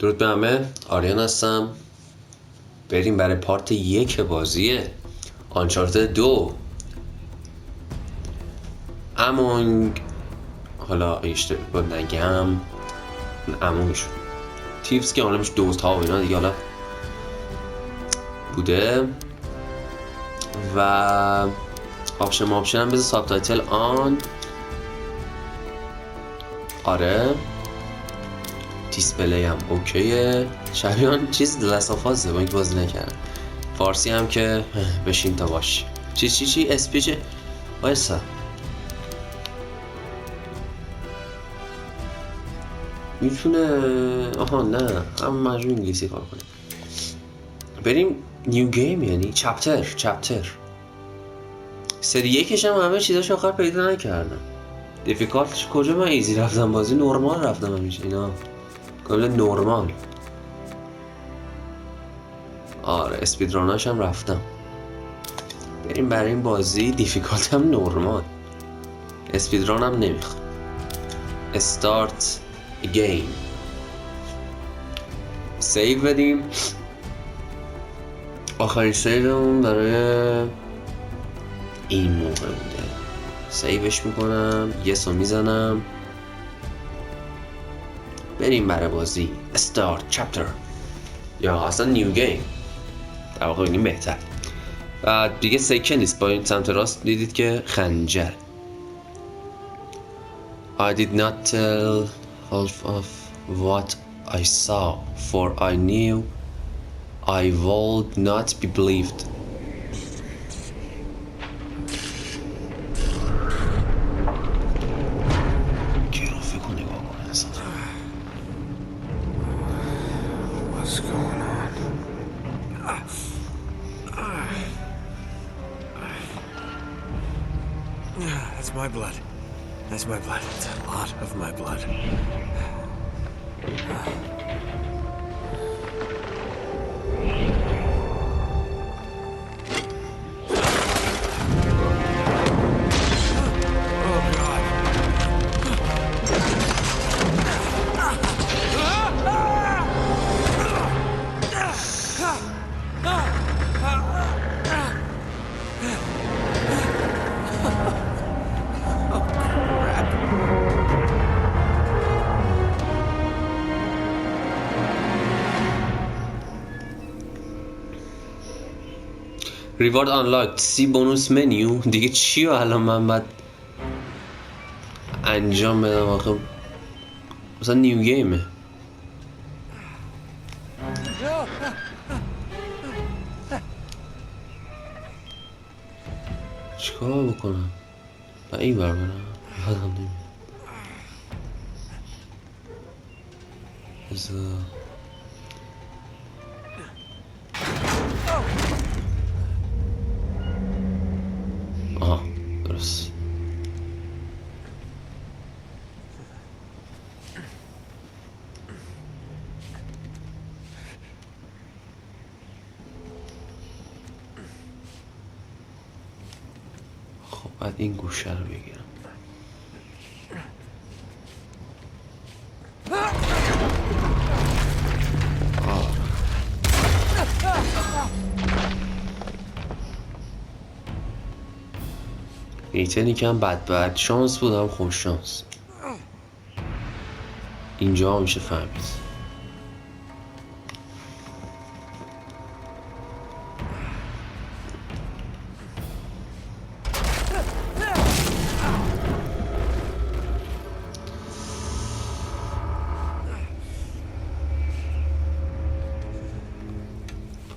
درود به همه، آریان هستم. بریم برای پارت 1 بازیه آنچارتد 2 امونگ، حالا اشتباه نگم امونگ شد تیوز که حالا میشه دوست ها و اینا دیگه حالا بوده و آپشن هم بذار سابتایتل آن. آره دیسپلی هم اوکیه. شبیان چیز دلسافازه با اینکه بازی نکردم. فارسی هم که بشین تا باش. چی اسپیچ وایسا میتونه آها نه هم مجموع انگلیسی کار کنیم. بریم نیو گیم، یعنی چپتر سری یکش هم همه چیزاش آخر پیدا نکردم. دیفیکالتش کجا؟ من ایزی رفتم، بازی نورمال رفتم همیشه اینا کاملا نورمال. آره اسپیدراناش هم رفتم. بریم برای این بازی دیفیکالت هم نورمال، اسپیدران هم نمیخوام. استارت گیم، سیو بدیم. آخرین سیومون برای این موقع بوده. سیوش میکنم، یس رو میزنم. بریم برای بازی استارت چپتر یا اصلا نیو گیم در واقع بگیم بهتر. و دیگه سکه نیست، با این سمت راست دیدید که خنجر. I did not tell half of what I saw, for I knew I would not be believed. گرافیکو نگاه کن اصلا. What's going on? That's my blood. That's my blood. It's a lot of my blood. Oh, God. ریوارد آنلاک، سی بونوس منیو. دیگه چی رو الان من باید انجام بدم آخه؟ مثلا نیو گیمه. چیکار بکنم؟ با این بر برم یادم نمیاد. بذار آها درست. خب بعد این گوشه رو بگیرم. نیتنی که هم بد شانس بود هم خوش شانس. اینجا هم میشه فهمید.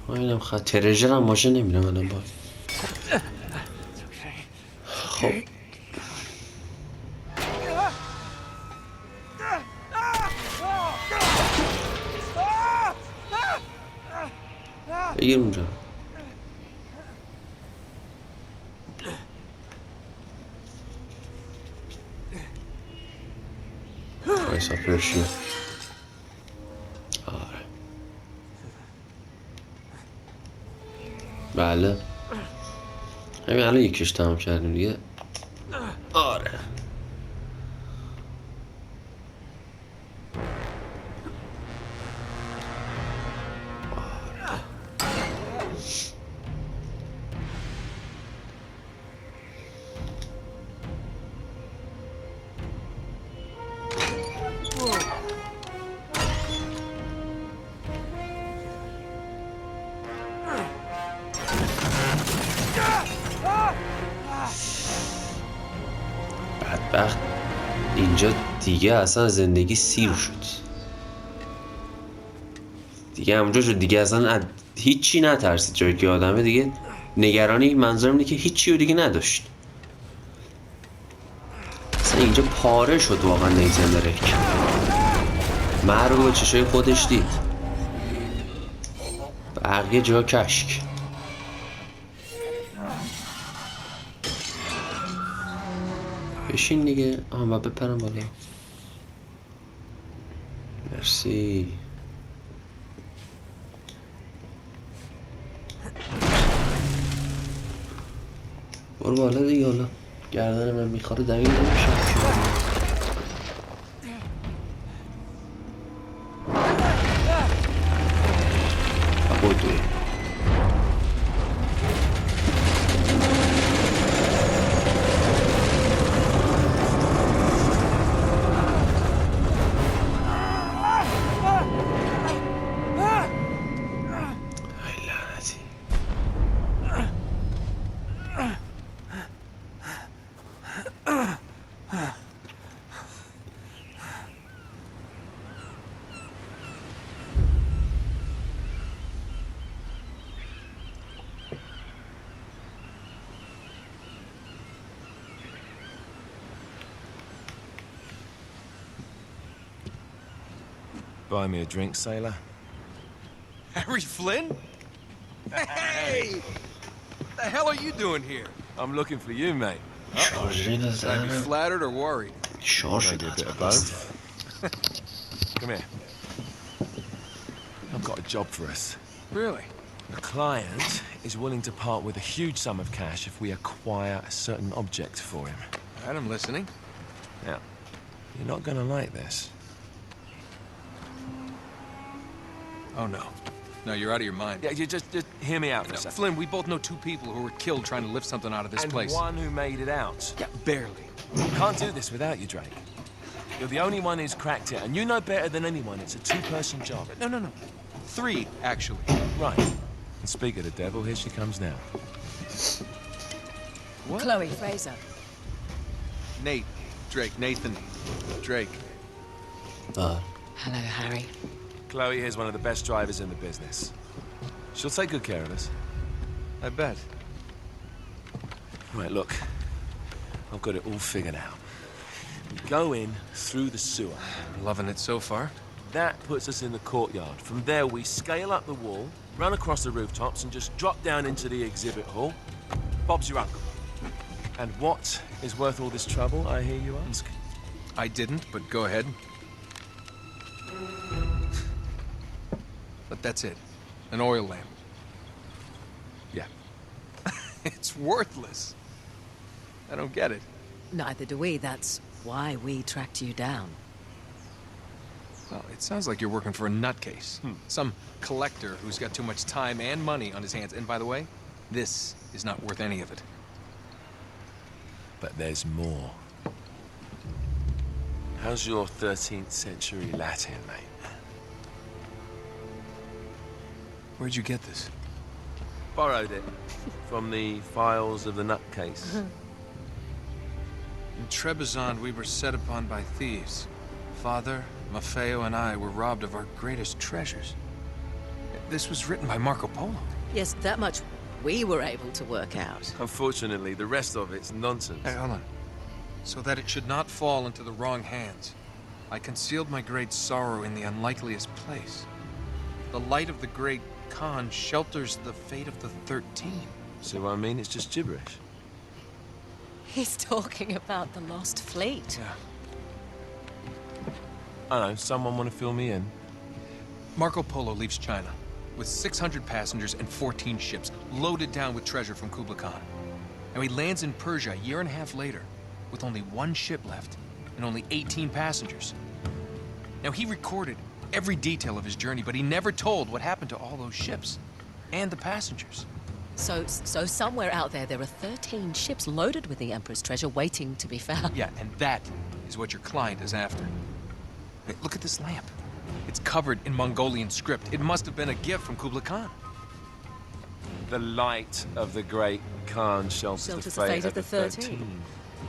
اینم خط ترژر هم ماشه نمیرم الان باید. خب بگیر اونجا. وایسا پرشیه. آره بله همین الان یکیش تمام کردیم دیگه. آره اینجا دیگه اصلا زندگی سیر شد دیگه. همونجا شد دیگه، اصلا هیچی نترسید. جایی که آدمه دیگه نگرانی، منظورم اینه که هیچی رو دیگه نداشت. اصلا اینجا پاره شد واقعا. نیتن درک مرگ رو به چشای خودش دید، بقیه جا کشک. بشین دیگه. من بپرم بالا. مرسی. برو بالا دیگه. حالا گردن من میخواد دمیل نمیشه. بودوی Buy me a drink, sailor. Harry Flynn? Hey! What the hell are you doing here? I'm looking for you, mate. Should I be flattered or worried? Maybe a bit of both. Come here. I've got a job for us. Really? The client is willing to part with a huge sum of cash if we acquire a certain object for him. All right, I'm listening. Now, you're not gonna like this. Oh, no. No, you're out of your mind. Yeah, you just hear me out for a second. Flynn, we both know two people who were killed trying to lift something out of this place. And one who made it out. Yeah, barely. Can't do this without you, Drake. You're the only one who's cracked it, and you know better than anyone it's a two-person job. No. Three, actually. Right. And speak of the devil, here she comes now. What? Chloe Fraser. Nate. Drake. Nathan. Drake. Hello, Harry. Chloe here's one of the best drivers in the business. She'll take good care of us. I bet. Right, look. I've got it all figured out. We go in through the sewer. Loving it so far. That puts us in the courtyard. From there, we scale up the wall, run across the rooftops, and just drop down into the exhibit hall. Bob's your uncle. And what is worth all this trouble, I hear you ask? I didn't, but go ahead. But that's it. An oil lamp. Yeah. It's worthless. I don't get it. Neither do we. That's why we tracked you down. Well, it sounds like you're working for a nutcase. Some collector who's got too much time and money on his hands. And by the way, this is not worth any of it. But there's more. How's your 13th century Latin, mate? Where'd you get this? Borrowed it from the files of the nutcase. In Trebizond, we were set upon by thieves. Father, Maffeo, and I were robbed of our greatest treasures. This was written by Marco Polo. Yes, that much we were able to work out. Unfortunately, the rest of it's nonsense. Hey, hold on. So that it should not fall into the wrong hands, I concealed my great sorrow in the unlikeliest place. The light of the great Khan shelters the fate of the 13. See what I mean? It's just gibberish. He's talking about the lost fleet. Yeah. I know, someone want to fill me in? Marco Polo leaves China with 600 passengers and 14 ships, loaded down with treasure from Kublai Khan. And he lands in Persia a year and a half later, with only one ship left and only 18 passengers. Now, he recorded every detail of his journey, but he never told what happened to all those ships and the passengers. So somewhere out there are 13 ships loaded with the Emperor's treasure waiting to be found. Yeah, and that is what your client is after. Hey, look at this lamp. It's covered in Mongolian script. It must have been a gift from Kublai Khan. The light of the great Khan shelters the fate of the 13.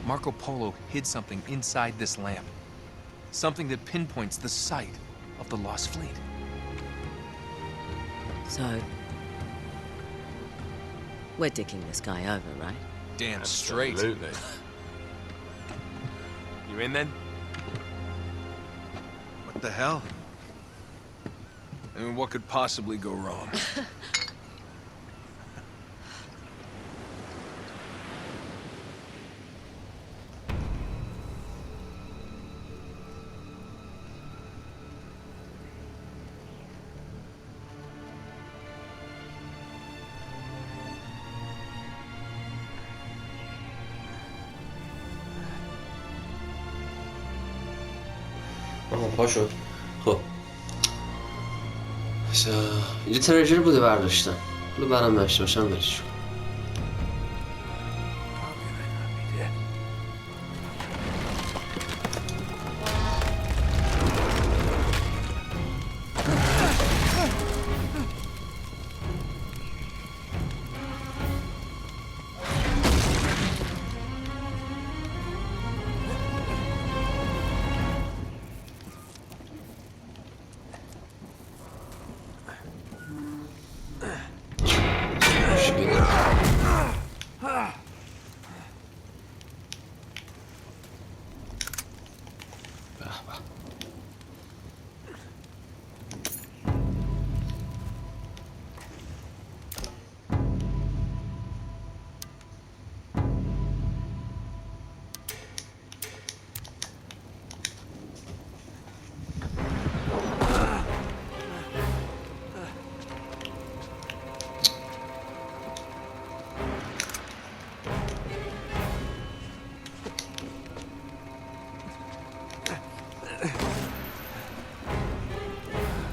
Marco Polo hid something inside this lamp. Something that pinpoints the site of the lost fleet. So, we're dicking this guy over, right? Damn straight. Absolutely. You in then? What the hell? I mean, what could possibly go wrong? آها پا شد. خب یه تریجر بوده برداشتم. حالا برام نشته باشم برش کن.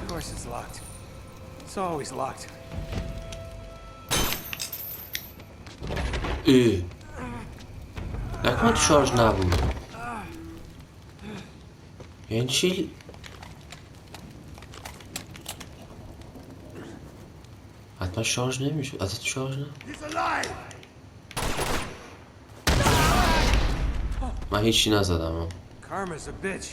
Of course it's locked. It's always locked. نکنه شارژ نبود. یعنی چی؟ حتما شارژ نمیشد. از تو شارژ نه؟ من هیچی نزدم. Karma's a bitch.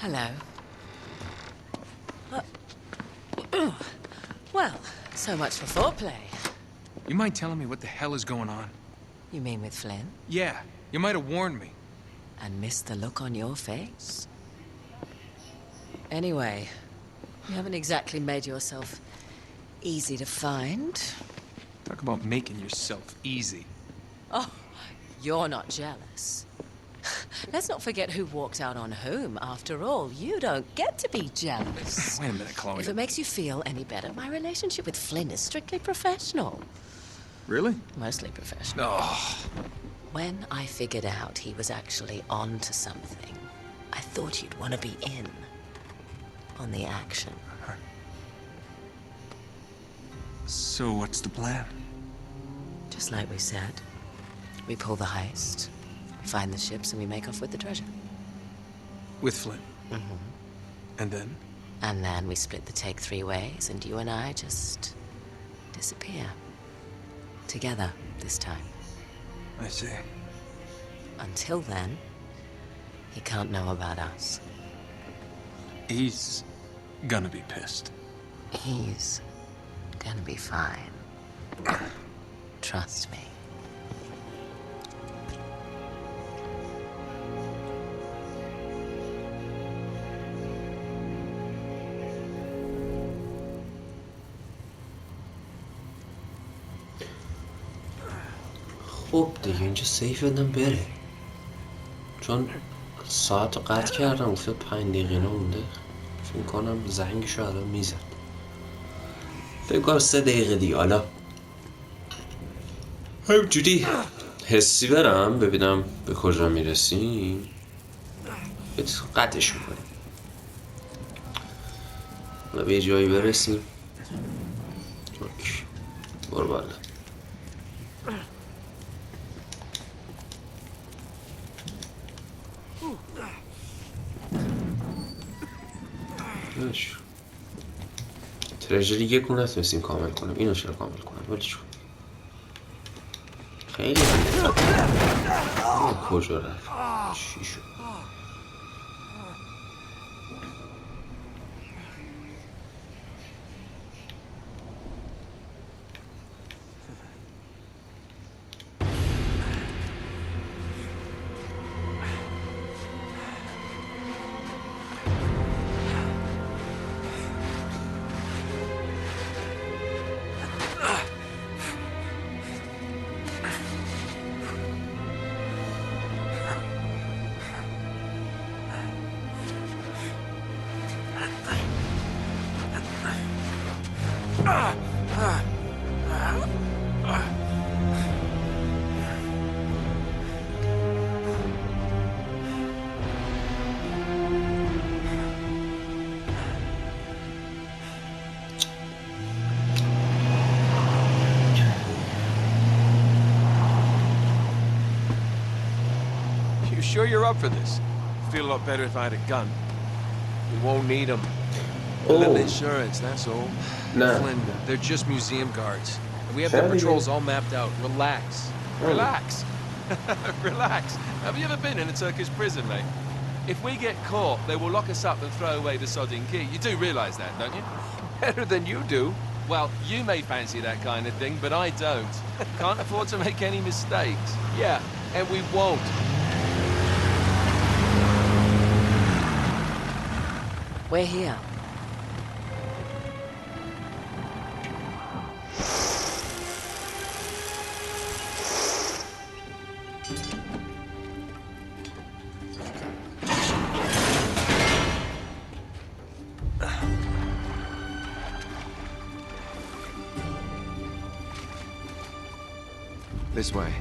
Hello. Well, so much for foreplay. You mind telling me what the hell is going on? You mean with Flynn? Yeah, you might have warned me. And missed the look on your face? Anyway, you haven't exactly made yourself easy to find. Talk about making yourself easy. Oh, you're not jealous. Let's not forget who walked out on whom. After all, you don't get to be jealous. Wait a minute, Chloe. If it makes you feel any better, my relationship with Flynn is strictly professional. Really? Mostly professional. Oh. When I figured out he was actually on to something, I thought you'd want to be in. on the action. So what's the plan? Just like we said. We pull the heist, we find the ships, and we make off with the treasure. With Flynn? Mm-hmm. And then? And then we split the take 3 ways, and you and I just disappear. Together, this time. I see. Until then, he can't know about us. He's gonna be pissed. He's gonna be fine. Trust me. خب دیگه اینجا سیف بدم بره، چون ساعت رو قطع کردم افتاد 5 دقیقه مونده. فکر کنم زنگشو الان میزد. فکر کنم 3 دقیقه دیگه. حالا همجوری حسی برم ببینم به کجا میرسیم، قطعش میکنیم و به یه جایی برسیم. اوکی. برو بالا. ترژری یک نتونستیم کامل کنم. اینو چرا کامل کنم؟ ولی چون خیلی کجا رفت؟ چی شد؟ Sure you're up for this? Feel a lot better if I had a gun. We won't need them. A little insurance, that's all. Nah. Flynn, they're just museum guards. And we have their patrols all mapped out. Relax. Relax. Relax. Have you ever been in a Turkish prison, mate? If we get caught, they will lock us up and throw away the sodding key. You do realise that, don't you? Better than you do. Well, you may fancy that kind of thing, but I don't. Can't afford to make any mistakes. Yeah, and we won't. We're here. This way.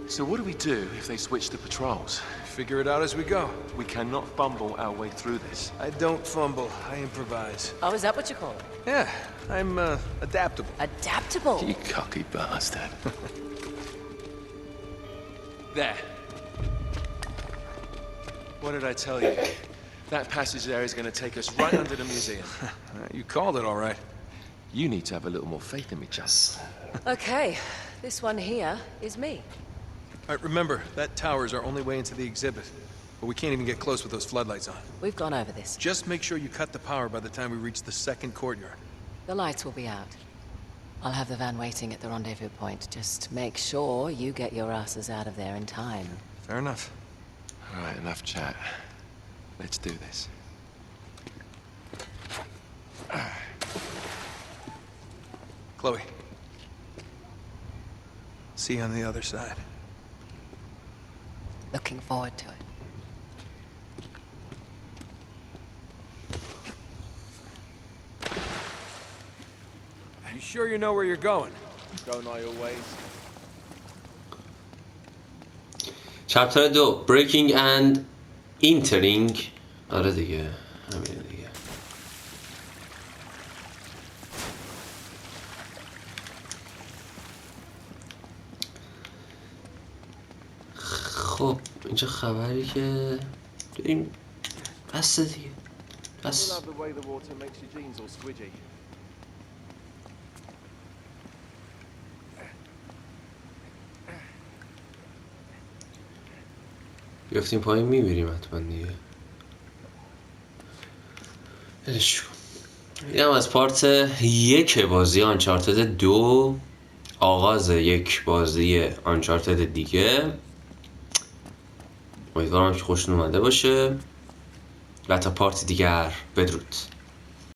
So what do we do if they switch the patrols? Figure it out as we go. We cannot fumble our way through this. I don't fumble, I improvise. Oh, is that what you call it? Yeah, I'm adaptable. Adaptable. You cocky bastard. There. What did I tell you? That passage there is going to take us right under the museum. You called it all right. You need to have a little more faith in me, Jess. Okay, this one here is me. All right, remember, that tower is our only way into the exhibit. But we can't even get close with those floodlights on. We've gone over this. Just make sure you cut the power by the time we reach the second courtyard. The lights will be out. I'll have the van waiting at the rendezvous point. Just make sure you get your asses out of there in time. Fair enough. All right, enough chat. Let's do this. Chloe. See you on the other side. Looking forward to it. You sure you know where you're going? Don't I always? چپتر 2 Breaking and Entering. آره دیگه همین دیگه. خب اینجا خبری که داریم بس دیگه بس. Love the way the water makes your jeans all squidgy. بیافتیم پایین میمیریم حتما دیگه. ولش کن. اینم از پارت 1 بازی آنچارتد 2، آغاز یک بازی آنچارتد دیگه. امیدوارم که خوشتون اومده باشه و تا پارت دیگر بدرود.